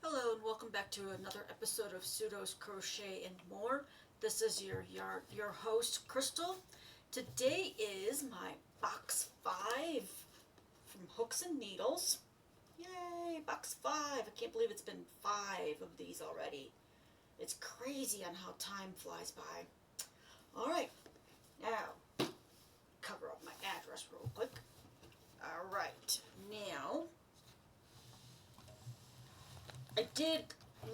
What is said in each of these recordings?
Hello and welcome back to another episode of Pseudo's Crochet and More. This is your host, Crystal. Today is my box 5 from Hooks and Needles. Yay, box 5. I can't believe it's been 5 of these already. It's crazy on how time flies by. Alright, now cover up my address real quick. Alright, now I did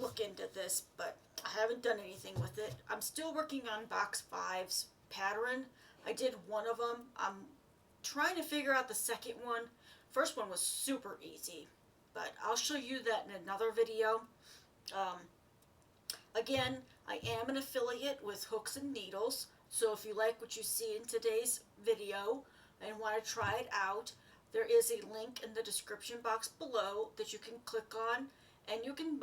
look into this, but I haven't done anything with it. I'm still working on box 5's pattern. I did one of them. I'm trying to figure out the second one. First one was super easy, but I'll show you that in another video. Again, I am an affiliate with Hooks and Needles, so if you like what you see in today's video and want to try it out, there is a link in the description box below that you can click on. And you can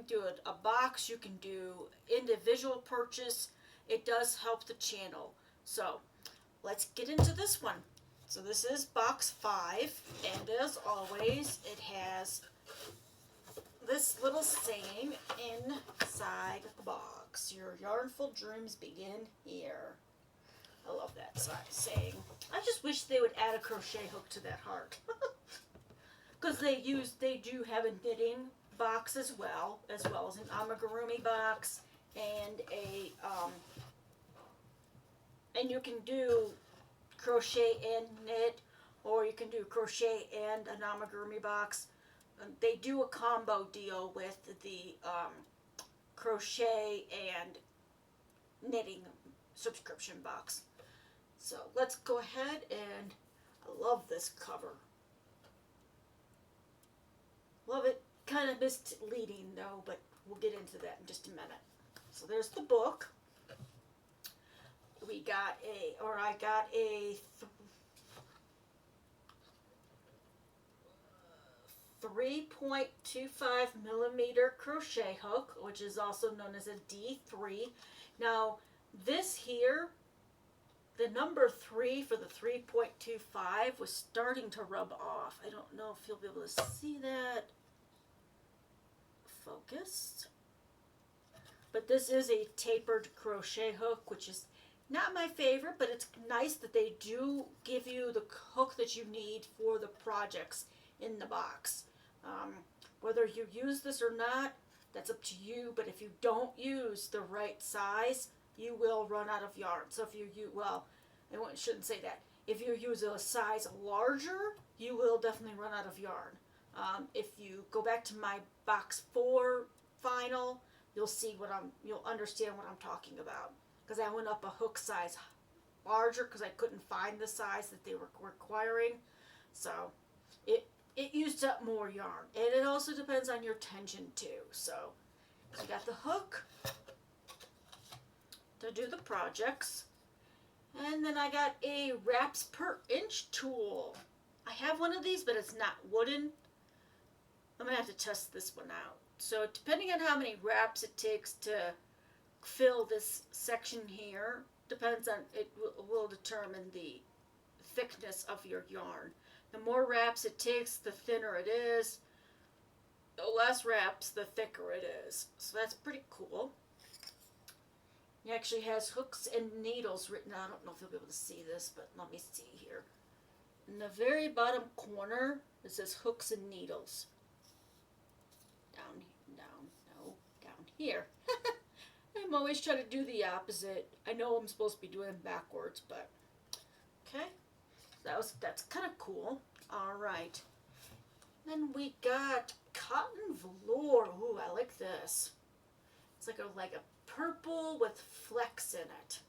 do a box, you can do individual purchase. It does help the channel. So let's get into this one. So this is box 5, and as always, it has this little saying inside the box. Your yarnful dreams begin here. I love that saying. I just wish they would add a crochet hook to that heart. Because they do have a knitting box as well as an amigurumi box and and you can do crochet and knit, or you can do crochet and an amigurumi box. They do a combo deal with the crochet and knitting subscription box. So let's go ahead, and I love this cover. Love it. Kind of misleading though, but we'll get into that in just a minute. So there's the book. I got a 3.25 millimeter crochet hook, which is also known as a D3. Now this here, the number 3 for the 3.25 was starting to rub off. I don't know if you'll be able to see that. Focused. But this is a tapered crochet hook, which is not my favorite, but it's nice that they do give you the hook that you need for the projects in the box. Whether you use this or not, that's up to you, but if you don't use the right size, you will run out of yarn. So if I shouldn't say that. If you use a size larger, you will definitely run out of yarn. If you go back to my box 4 final, you'll understand what I'm talking about. Because I went up a hook size larger because I couldn't find the size that they were requiring. So it used up more yarn. And it also depends on your tension too. So I got the hook to do the projects. And then I got a wraps per inch tool. I have one of these, but it's not wooden. I'm going to have to test this one out. So depending on how many wraps it takes to fill this section here, it will determine the thickness of your yarn. The more wraps it takes, the thinner it is. The less wraps, the thicker it is. So that's pretty cool. It actually has hooks and needles written. I don't know if you'll be able to see this, but let me see here. In the very bottom corner, it says hooks and needles. Down here. I'm always trying to do the opposite. I know I'm supposed to be doing it backwards, but okay. That's kind of cool. All right. Then we got cotton velour. Ooh, I like this. It's like a purple with flecks in it.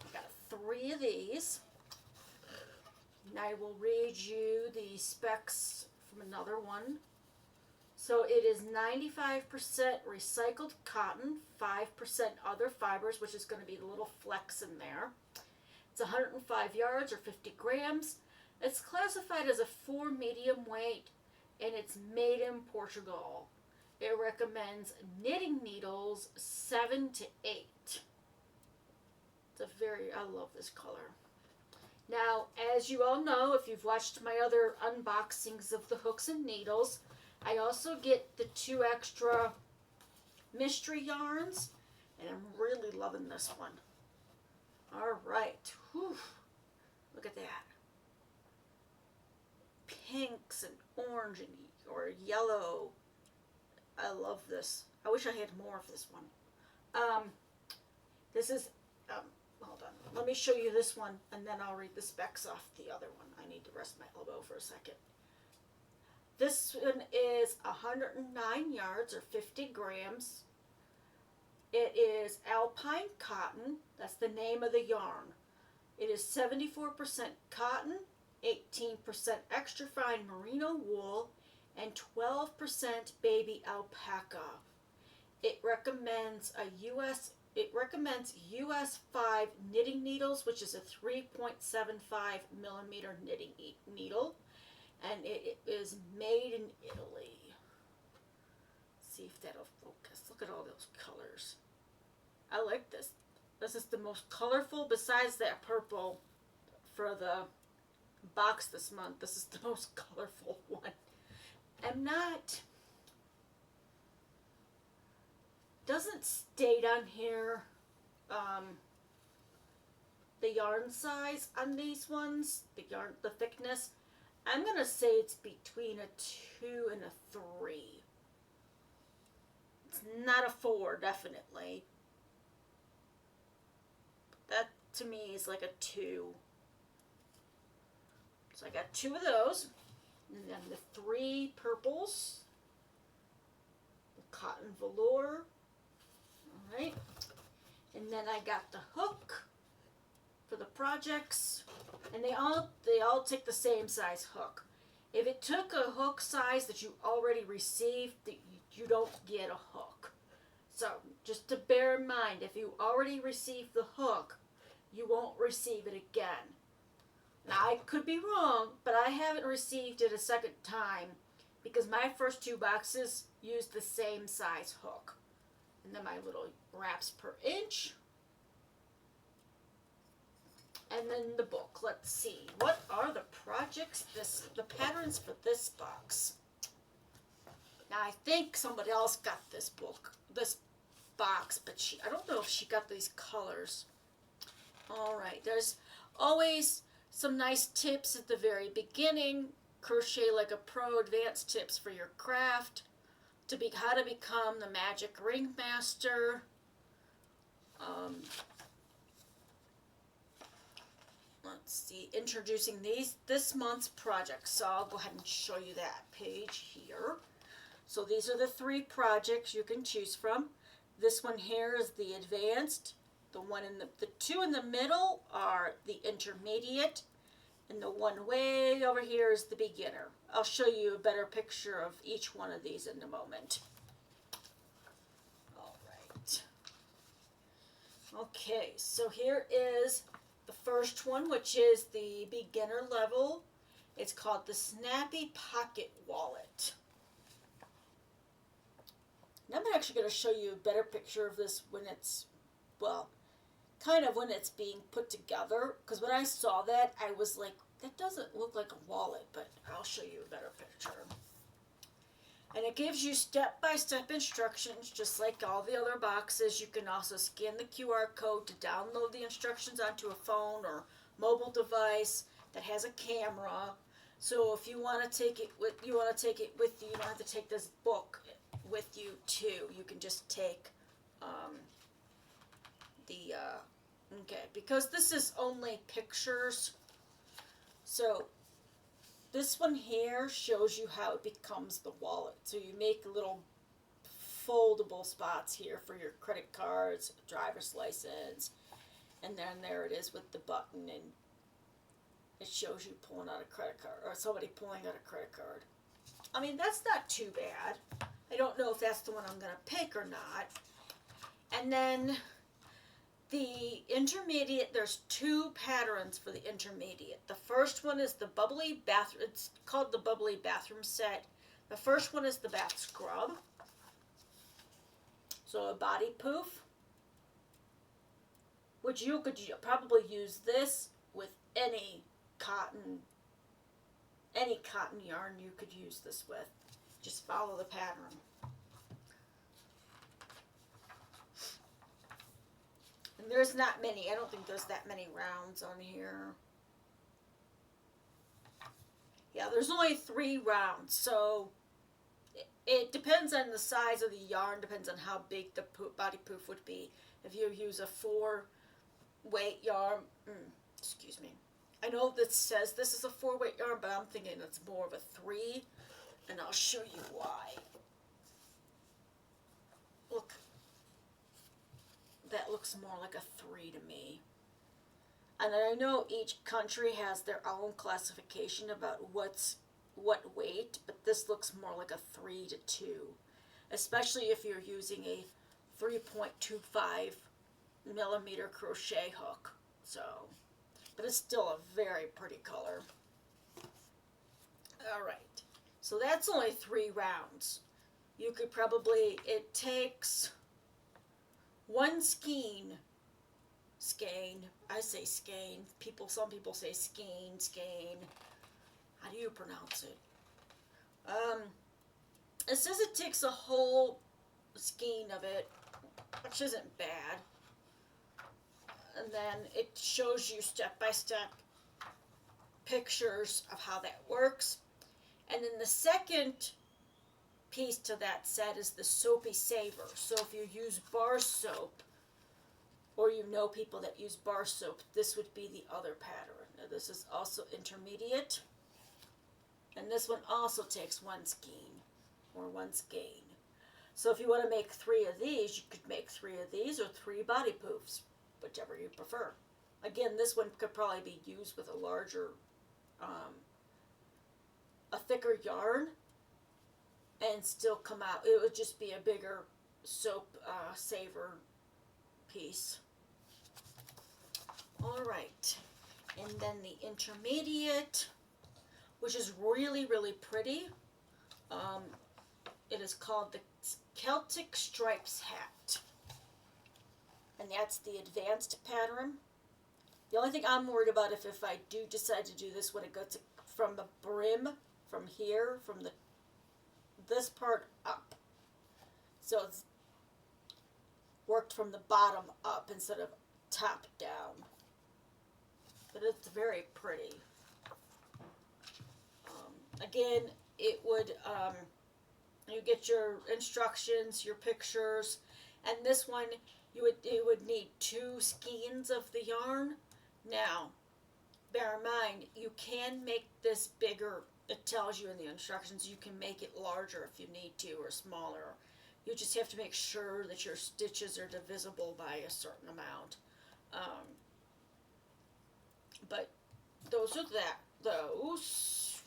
I got 3 of these. And I will read you the specs from another one. So it is 95% recycled cotton, 5% other fibers, which is going to be the little flecks in there. It's 105 yards or 50 grams. It's classified as a 4 medium weight, and it's made in Portugal. It recommends knitting needles 7 to 8. I love this color. Now, as you all know, if you've watched my other unboxings of the hooks and needles, I also get the 2 extra mystery yarns, and I'm really loving this one. All right. Whew. Look at that. Pinks and orange and or yellow. I love this. I wish I had more of this one. This is, hold on. Let me show you this one, and then I'll read the specs off the other one. I need to rest my elbow for a second. This one is 109 yards or 50 grams. It is alpine cotton. That's the name of the yarn. It is 74% cotton, 18% extra fine merino wool, and 12% baby alpaca. It recommends US 5 knitting needles, which is a 3.75 millimeter knitting needle, and it is made in Italy. Let's see if that'll focus. Look at all those colors. I like this. This is the most colorful, besides that purple for the box this month. This is the most colorful one. I'm not, doesn't state on here the yarn size on these ones, the thickness. I'm going to say it's between a 2 and a 3. It's not a 4, definitely. That to me is like a 2. So I got 2 of those. And then the 3 purples. The cotton velour. Alright. And then I got the hook for the projects. And they all take the same size hook. If it took a hook size that you already received, you don't get a hook. So just to bear in mind, if you already received the hook, you won't receive it again. Now I could be wrong, but I haven't received it a second time because my first 2 boxes used the same size hook. And then my little wraps per inch. And then the book. Let's see. What are the projects, the patterns for this box? Now I think somebody else got this box, but I don't know if she got these colors. All right, there's always some nice tips at the very beginning. Crochet like a pro, advanced tips for your craft. How to become the magic ring master. Let's see, introducing this month's projects. So I'll go ahead and show you that page here. So these are the 3 projects you can choose from. This one here is the advanced. The 2 in the middle are the intermediate, and the one way over here is the beginner. I'll show you a better picture of each one of these in a moment. All right. Okay, so here is the first one, which is the beginner level. It's called the Snappy Pocket Wallet. And I'm actually going to show you a better picture of this when it's, well, kind of when it's being put together. Because when I saw that, I was like, that doesn't look like a wallet, but I'll show you a better picture. And it gives you step-by-step instructions, just like all the other boxes. You can also scan the QR code to download the instructions onto a phone or mobile device that has a camera. So if you want to take it with you, you don't have to take this book with you too. You can just take because this is only pictures. So this one here shows you how it becomes the wallet. So you make little foldable spots here for your credit cards, driver's license, and then there it is with the button, and it shows you pulling out a credit card, or somebody pulling out a credit card. I mean, that's not too bad. I don't know if that's the one I'm going to pick or not. And then the intermediate, there's 2 patterns for the intermediate. The first one is the bubbly bathroom. It's called the bubbly bathroom set. The first one is the bath scrub. So a body poof, which you could probably use this with any cotton yarn you could use this with. Just follow the pattern. And there's not many. I don't think there's that many rounds on here. Yeah, there's only 3 rounds, so it depends on the size of the yarn, depends on how big the body poof would be. If you use a 4-weight yarn, excuse me. I know this says this is a 4-weight yarn, but I'm thinking it's more of a 3, and I'll show you why. Look, that looks more like a 3 to me. And I know each country has their own classification about what weight, but this looks more like a 3 to 2, especially if you're using a 3.25 millimeter crochet hook. So, but it's still a very pretty color. All right, so that's only 3 rounds. You could probably, it takes 1 skein, I say skein, some people say skein. How do you pronounce it? It says it takes a whole skein of it, which isn't bad. And then it shows you step-by-step pictures of how that works. And then the second piece to that set is the soapy saver. So if you use bar soap, or you know people that use bar soap, this would be the other pattern. Now this is also intermediate. And this one also takes 1 skein, or 1 skein. So if you want to make 3 of these, you could make 3 of these, or 3 body poofs, whichever you prefer. Again, this one could probably be used with a larger, a thicker yarn, and still come out. It would just be a bigger soap saver piece. All right, and then the intermediate, which is really, really pretty. It is called the Celtic Stripes Hat, and that's the advanced pattern. The only thing I'm worried about if I do decide to do this, when it goes from the brim, from here, from this part up, so it's worked from the bottom up instead of top down. But it's very pretty. Again, it would, you get your instructions, your pictures, and this one, it would need 2 skeins of the yarn. Now, bear in mind, you can make this bigger. It tells you in the instructions you can make it larger if you need to, or smaller. You just have to make sure that your stitches are divisible by a certain amount. But those are those.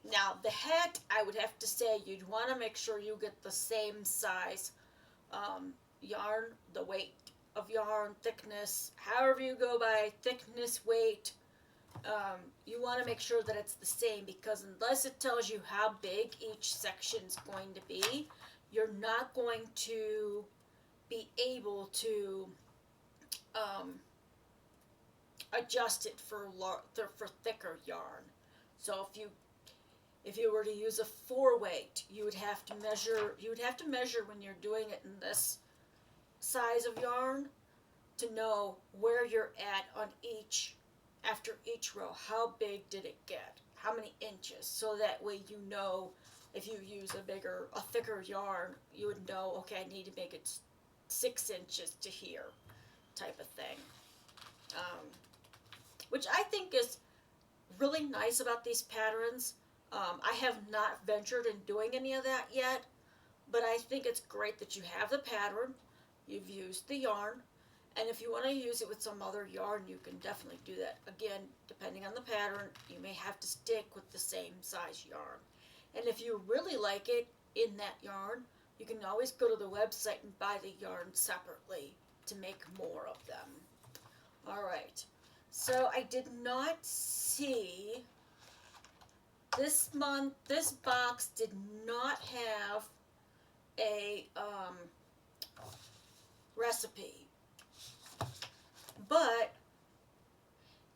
Now the hat, I would have to say you'd want to make sure you get the same size yarn, the weight of yarn, thickness, however you go by thickness, weight. You want to make sure that it's the same, because unless it tells you how big each section is going to be, you're not going to be able to adjust it for thicker yarn. So if you were to use a 4-weight, you would have to measure when you're doing it in this size of yarn to know where you're at on after each row. How big did it get? How many inches? So that way you know, if you use a thicker yarn, you would know, okay, I need to make it 6 inches to here, type of thing. Which I think is really nice about these patterns. I have not ventured in doing any of that yet, but I think it's great that you have the pattern, you've used the yarn, and if you want to use it with some other yarn, you can definitely do that. Again, depending on the pattern, you may have to stick with the same size yarn. And if you really like it in that yarn, you can always go to the website and buy the yarn separately to make more of them. All right, so I did not see this month, this box did not have a recipe, but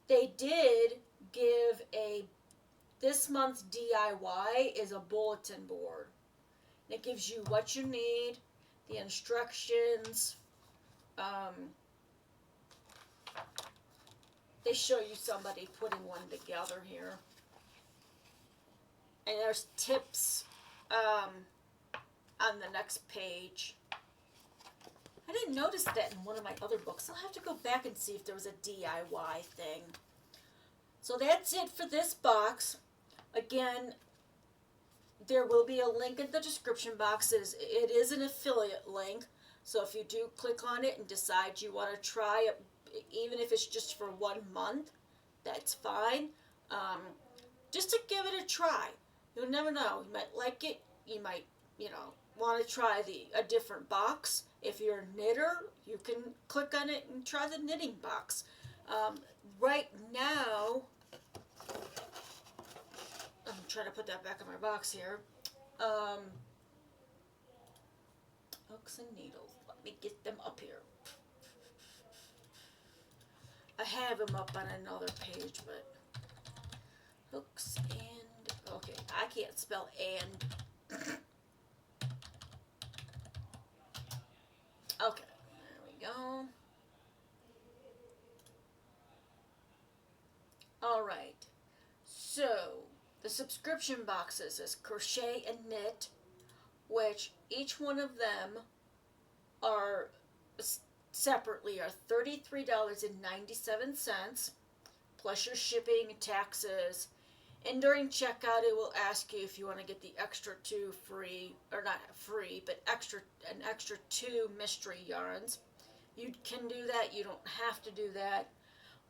they did give this month's DIY is a bulletin board. It gives you what you need, the instructions. They show you somebody putting one together here. And there's tips on the next page. I didn't notice that in one of my other books. I'll have to go back and see if there was a DIY thing. So that's it for this box. Again, there will be a link in the description box. It is an affiliate link. So if you do click on it and decide you want to try it, even if it's just for 1 month, that's fine. Just to give it a try. You'll never know. You might like it. You might, want to try a different box. If you're a knitter, you can click on it and try the knitting box. Right now, I'm trying to put that back in my box here. Hooks and needles. Let me get them up here. I have them up on another page, but hooks and, okay, I can't spell and. Okay, there we go. Alright, so the subscription boxes is Crochet and Knit, which each one of them are separately are $33.97 plus your shipping and taxes. And during checkout, it will ask you if you want to get the extra 2 free, or not free, but an extra 2 mystery yarns. You can do that. You don't have to do that.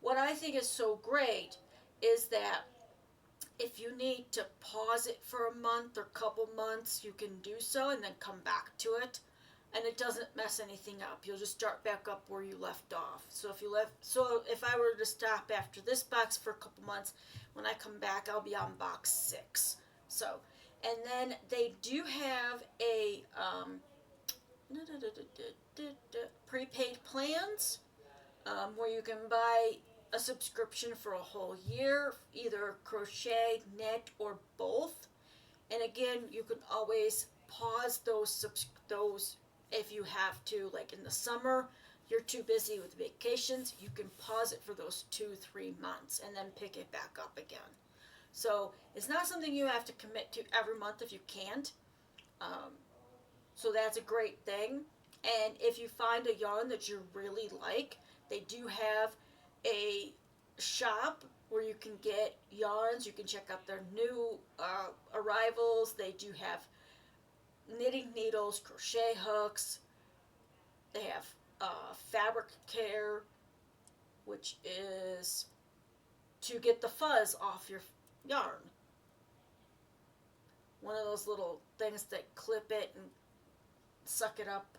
What I think is so great is that if you need to pause it for a month or couple months, you can do so and then come back to it. And it doesn't mess anything up. You'll just start back up where you left off. So if I were to stop after this box for a couple months, when I come back, I'll be on box 6. So, and then they do have a prepaid plans where you can buy a subscription for a whole year, either crochet, knit, or both. And again, you can always pause those if you have to, like in the summer, you're too busy with vacations, you can pause it for those 2-3 months and then pick it back up again. So it's not something you have to commit to every month if you can't. So that's a great thing. And if you find a yarn that you really like, they do have a shop where you can get yarns. You can check out their new arrivals. They do have knitting needles, crochet hooks. They have fabric care, which is to get the fuzz off your yarn. One of those little things that clip it and suck it up.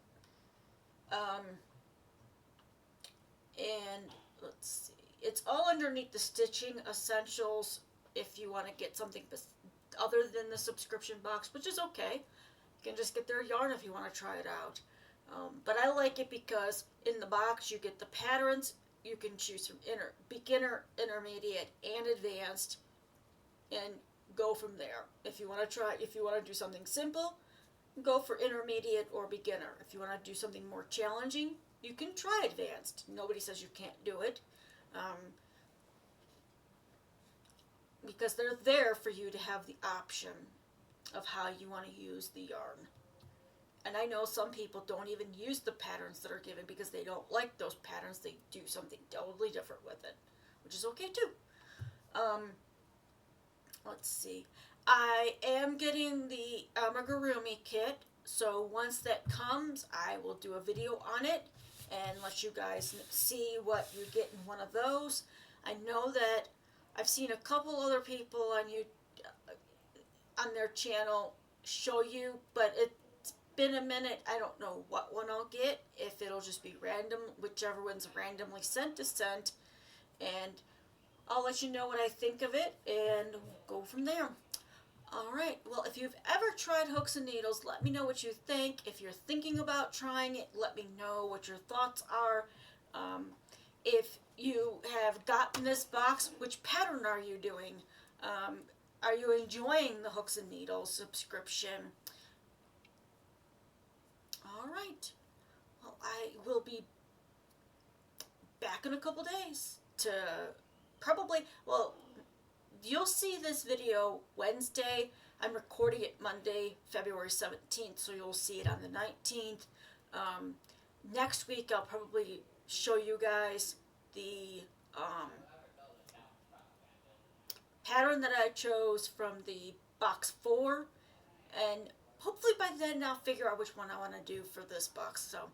And let's see, it's all underneath the stitching essentials if you want to get something other than the subscription box, which is okay. You can just get their yarn if you want to try it out. But I like it because in the box you get the patterns. You can choose from beginner, intermediate, and advanced, and go from there. If you want to do something simple, go for intermediate or beginner. If you want to do something more challenging, you can try advanced. Nobody says you can't do it, because they're there for you to have the option of how you want to use the yarn. And I know some people don't even use the patterns that are given because they don't like those patterns. They do something totally different with it, which is okay too. Let's see. I am getting the amigurumi kit, so once that comes, I will do a video on it and let you guys see what you get in one of those. I know that I've seen a couple other people on their channel show you, but it's been a minute. I don't know what one I'll get, if it'll just be random, whichever one's randomly sent is sent, and I'll let you know what I think of it and go from there. Alright, well, if you've ever tried hooks and needles, let me know what you think. If you're thinking about trying it, let me know what your thoughts are. If you have gotten this box, which pattern are you doing? Are you enjoying the Hooks and Needles subscription? All right. Well, I will be back in a couple days to probably, well, you'll see this video Wednesday. I'm recording it Monday, February 17th, so you'll see it on the 19th. Next week, I'll probably show you guys the pattern that I chose from the box 4, and hopefully by then I'll figure out which one I want to do for this box. So,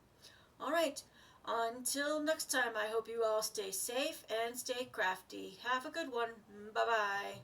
alright, until next time, I hope you all stay safe and stay crafty. Have a good one. Bye-bye.